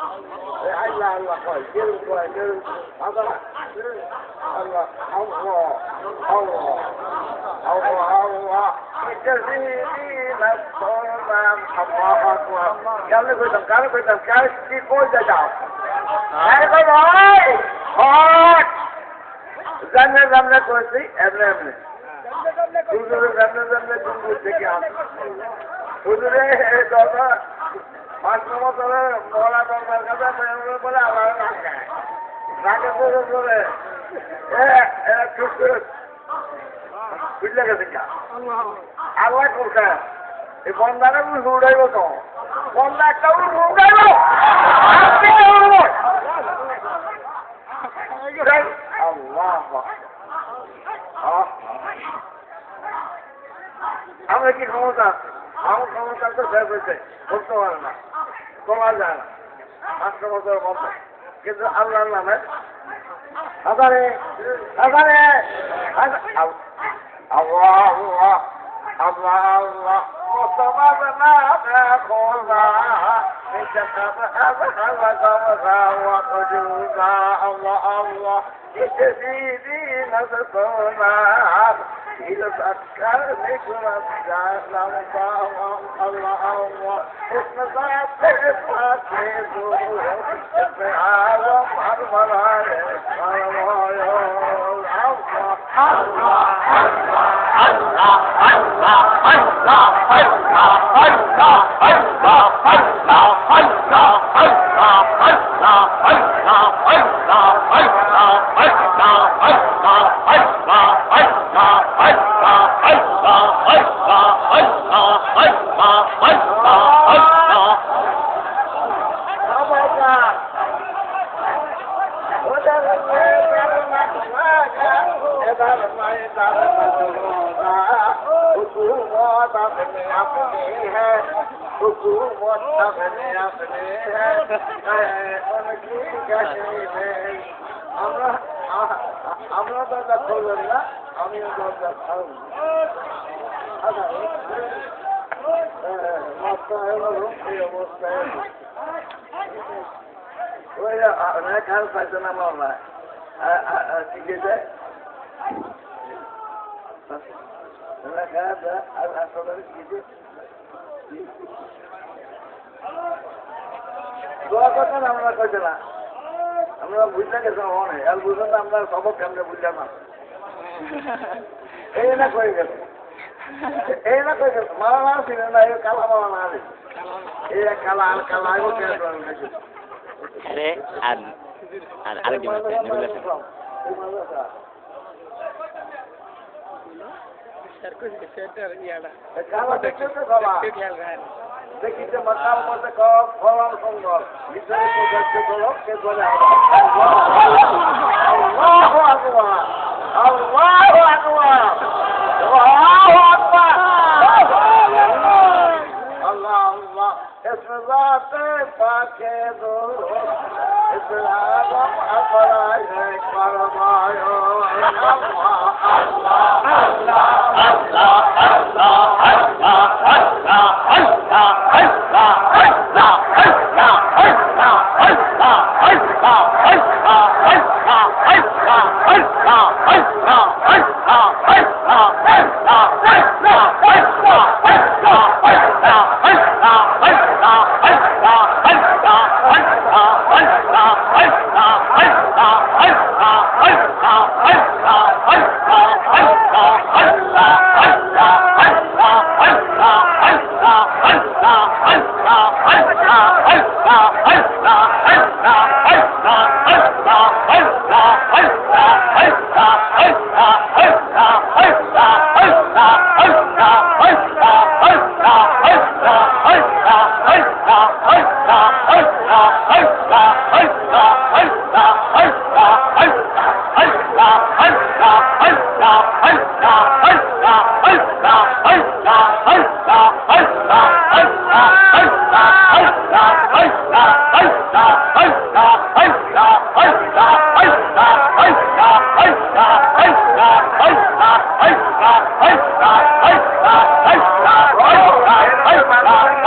আল্লাহ আল্লাহ কয় কেউ আল্লাহ আল্লাহ আল্লাহ আল্লাহ আল্লাহ আল্লাহ কেমনে কইতাম কারো কইতাম কার কি কই যাও জানলে জানলে করেছি এমনি এমনি হুজুরে জানলে জানলে দুপুর থেকে আসে হুজুরে দাদা 5 বছরে মরা দরকার কাছে বলে আবার রাগে বলে বুঝলে গেছে আল্লাহ করছে এই বন্ধারে উড়াইব তো বন্ধা একটা উড়াইব আমরা কি ক্ষমতা আমার ক্ষমতা তো শেষ হয়েছে করতে পারে না করা যায় না 5 বছরের মতো কিন্তু আল্লাহ নামে আদারে আদারে আল্লাহ আল্লাহ আল্লাহ আল্লাহ مصطفى خلنا وقدونا الله الله يجزيني نصرنا إذا فكر بكم السلام الله الله اسم صاحب فاكيدو اسمعوا مرمرا আমরা দরজা খুলবেন না আমিও দরজা খাবো অবস্থায় ওই খাল পাইছে না মামলা শিখে যায় দোয়া করতেন আমরা কইতে না আমরা বুঝতে গেছিলাম অনেক আর বুঝলাম না আমরা সবক কেমনে বুঝলাম না এই না কয়ে গেল এই না কয়ে গেল মারা না ছিল না এই কালা মারা না এই কালা আর কালা আগেও কেন আরে আর আরেক দিন দেখিতে মাতার মধ্যে ফলন সুন্দর ভিতরে প্রকাশ্য করো কে বলে আল্লাহু আকবার আল্লাহু আকবার আল্লাহু আকবার আল্লাহ আল্লাহ اسم ذات پاکے دو اسلام اقرار فرمایا اللہ اللہ اللہ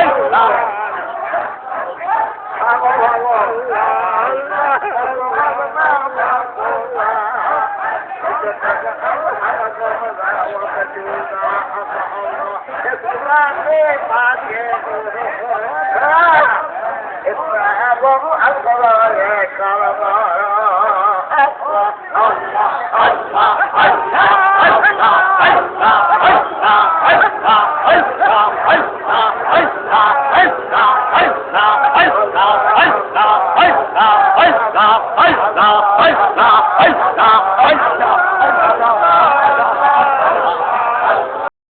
Hey! وتجوزا أطعنا إسلامي إسلام أكبر كرما Allah